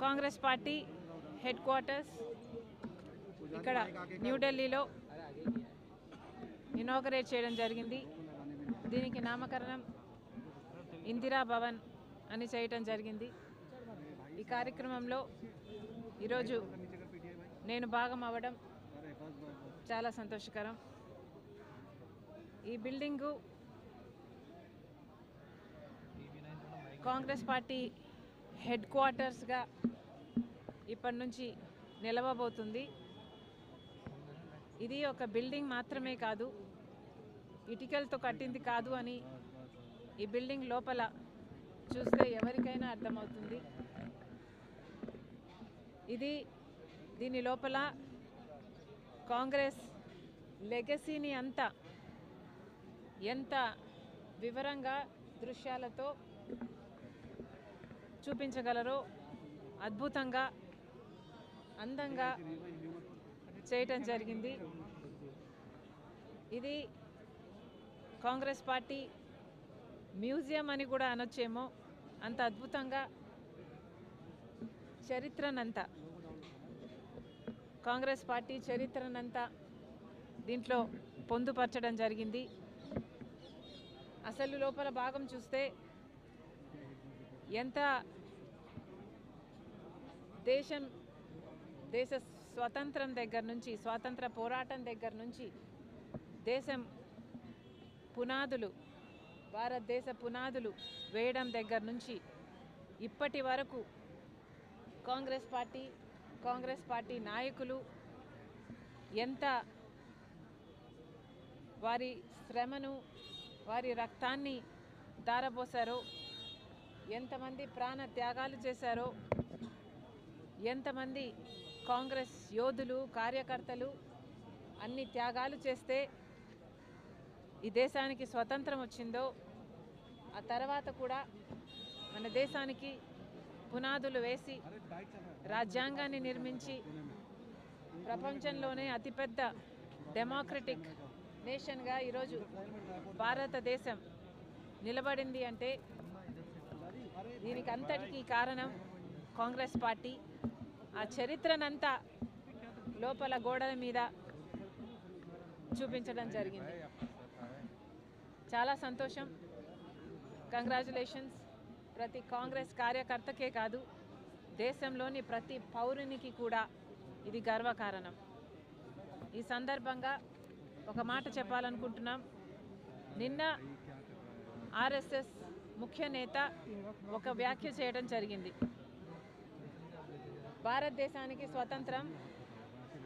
Congress party head quarters ఇక్కడ న్యూఢిల్లీలో inaugurate చేయడం జరిగింది. దీనికి నామకరణం ఇందిరా భవన్ అని చేయటం జరిగింది. ఈ కార్యక్రమంలో ఈరోజు నేను భాగం అవ్వడం చాలా సంతోషకరం. ఈ బిల్డింగు కాంగ్రెస్ పార్టీ హెడ్ క్వార్టర్స్గా ఇప్పటి నుంచి నిలవబోతుంది. ఇది ఒక బిల్డింగ్ మాత్రమే కాదు, ఇటుకలతో కట్టింది కాదు అని ఈ బిల్డింగ్ లోపల చూస్తే ఎవరికైనా అర్థమవుతుంది. దీని లోపల కాంగ్రెస్ లెగసీని అంతా ఎంత వివరంగా దృశ్యాలతో చూపించగలరో అద్భుతంగా అందంగా చేయటం జరిగింది. ఇది కాంగ్రెస్ పార్టీ మ్యూజియం అని కూడా అనొచ్చేమో, అంత అద్భుతంగా చరిత్రనంతా కాంగ్రెస్ పార్టీ చరిత్రనంతా దీంట్లో పొందుపరచడం జరిగింది. అసలు లోపల భాగం చూస్తే ఎంత దేశ స్వతంత్రం దగ్గర నుంచి, స్వాతంత్ర పోరాటం దగ్గర నుంచి, దేశం పునాదులు, భారతదేశ పునాదులు వేయడం దగ్గర నుంచి ఇప్పటి వరకు కాంగ్రెస్ పార్టీ నాయకులు ఎంత వారి శ్రమను, వారి రక్తాన్ని ధారపోసారో, ఎంతమంది ప్రాణ త్యాగాలు చేశారో, ఎంతమంది కాంగ్రెస్ యోధులు, కార్యకర్తలు అన్ని త్యాగాలు చేస్తే ఈ దేశానికి స్వతంత్రం వచ్చిందో, ఆ తర్వాత కూడా మన దేశానికి పునాదులు వేసి రాజ్యాంగాన్ని నిర్మించి ప్రపంచంలోనే అతిపెద్ద డెమోక్రటిక్ నేషన్గా ఈరోజు భారతదేశం నిలబడింది అంటే దీనికి అంతటికీ కారణం కాంగ్రెస్ పార్టీ. ఆ చరిత్రనంతా లోపల గోడల మీద చూపించడం జరిగింది. చాలా సంతోషం. కంగ్రాచులేషన్స్. ప్రతి కాంగ్రెస్ కార్యకర్తకే కాదు, దేశంలోని ప్రతి పౌరునికి కూడా ఇది గర్వకారణం. ఈ సందర్భంగా ఒక మాట చెప్పాలనుకుంటున్నాం. నిన్న ఆర్ఎస్ఎస్ ముఖ్య నేత ఒక వ్యాఖ్య చేయడం జరిగింది. భారతదేశానికి స్వతంత్రం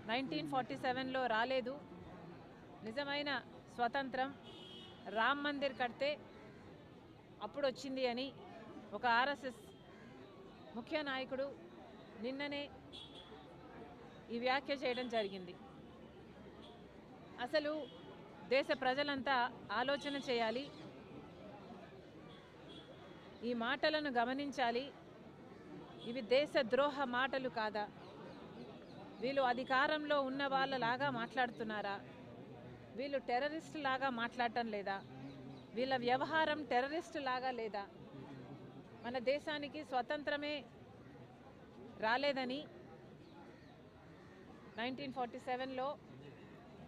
1947లో రాలేదు, నిజమైన స్వతంత్రం రామ్ మందిర్ కడితే అప్పుడు వచ్చింది అని ఒక ఆర్ఎస్ఎస్ ముఖ్య నాయకుడు నిన్ననే ఈ వ్యాఖ్య చేయడం జరిగింది. అసలు దేశ ప్రజలంతా ఆలోచన చేయాలి, ఈ మాటలను గమనించాలి. ఇవి దేశద్రోహ మాటలు కాదా? వీళ్ళు అధికారంలో ఉన్న వాళ్ళలాగా మాట్లాడుతున్నారా? వీళ్ళు టెర్రరిస్ట్ లాగా మాట్లాడటం లేదా? వీళ్ళ వ్యవహారం టెర్రరిస్ట్ లాగా లేదా? మన దేశానికి స్వతంత్రమే రాలేదని 1947లో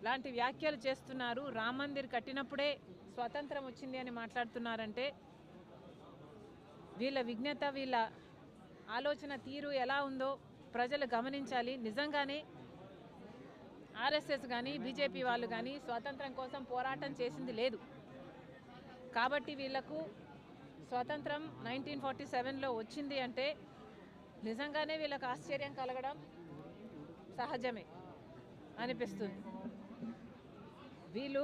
లాంటి వ్యాఖ్యలు చేస్తున్నారు. రామ్ మందిర్ కట్టినప్పుడే స్వతంత్రం వచ్చింది అని మాట్లాడుతున్నారంటే వీళ్ళ విజ్ఞత, వీళ్ళ ఆలోచన తీరు ఎలా ఉందో ప్రజలు గమనించాలి. నిజంగానే ఆర్ఎస్ఎస్ కానీ బీజేపీ వాళ్ళు కానీ స్వాతంత్రం కోసం పోరాటం చేసింది లేదు. కాబట్టి వీళ్లకు స్వాతంత్రం 1947లో వచ్చింది అంటే నిజంగానే వీళ్ళకు ఆశ్చర్యం కలగడం సహజమే అనిపిస్తుంది. వీళ్ళు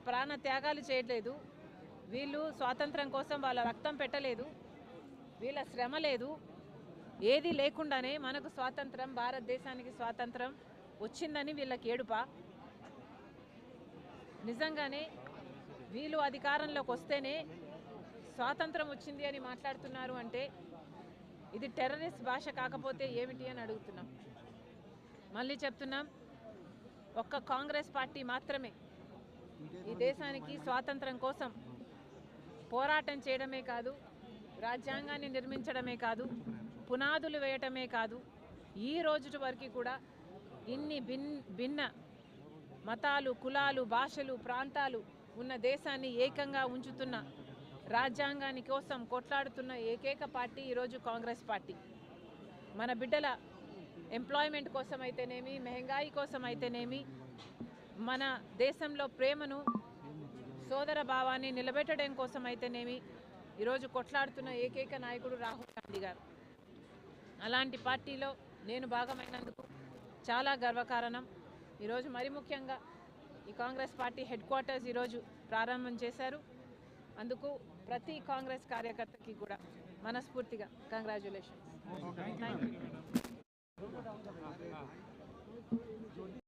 ప్రాణ త్యాగాలు చేయట్లేదు, వీళ్ళు స్వాతంత్రం కోసం వాళ్ళ రక్తం పెట్టలేదు, వీళ్ళ శ్రమ లేదు, ఏది లేకుండానే మనకు స్వాతంత్రం, భారతదేశానికి స్వాతంత్రం వచ్చిందని వీళ్ళకి ఏడుపా? నిజంగానే వీళ్ళు అధికారంలోకి వస్తేనే స్వాతంత్రం వచ్చింది అని మాట్లాడుతున్నారు అంటే ఇది టెర్రరిస్ట్ భాష కాకపోతే ఏమిటి అని అడుగుతున్నాం. మళ్ళీ చెప్తున్నాం, ఒక్క కాంగ్రెస్ పార్టీ మాత్రమే ఈ దేశానికి స్వాతంత్రం కోసం పోరాటం చేయడమే కాదు, రాజ్యాంగాన్ని నిర్మించడమే కాదు, పునాదులు వేయటమే కాదు ఈ రోజు వరకు కూడా ఇన్ని భిన్న మతాలు, కులాలు, భాషలు, ప్రాంతాలు ఉన్న దేశాన్ని ఏకంగా ఉంచుతున్న, రాజ్యాంగాని కోసం కొట్లాడుతున్న ఏకైక పార్టీ ఈరోజు కాంగ్రెస్ పార్టీ. మన బిడ్డల ఎంప్లాయ్మెంట్ కోసం అయితేనేమి, మెహంగాయి కోసం అయితేనేమి, మన దేశంలో ప్రేమను, సోదర భావాన్ని నిలబెట్టడం కోసం అయితేనేమి ఈరోజు కొట్లాడుతున్న ఏకైక నాయకుడు రాహుల్ గాంధీ గారు. అలాంటి పార్టీలో నేను భాగమైనందుకు చాలా గర్వకారణం. ఈరోజు మరి ముఖ్యంగా ఈ కాంగ్రెస్ పార్టీ హెడ్ క్వార్టర్స్ ఈరోజు ప్రారంభం చేశారు. అందుకు ప్రతి కాంగ్రెస్ కార్యకర్తకి కూడా మనస్ఫూర్తిగా కంగ్రాచ్యులేషన్స్. Thank you.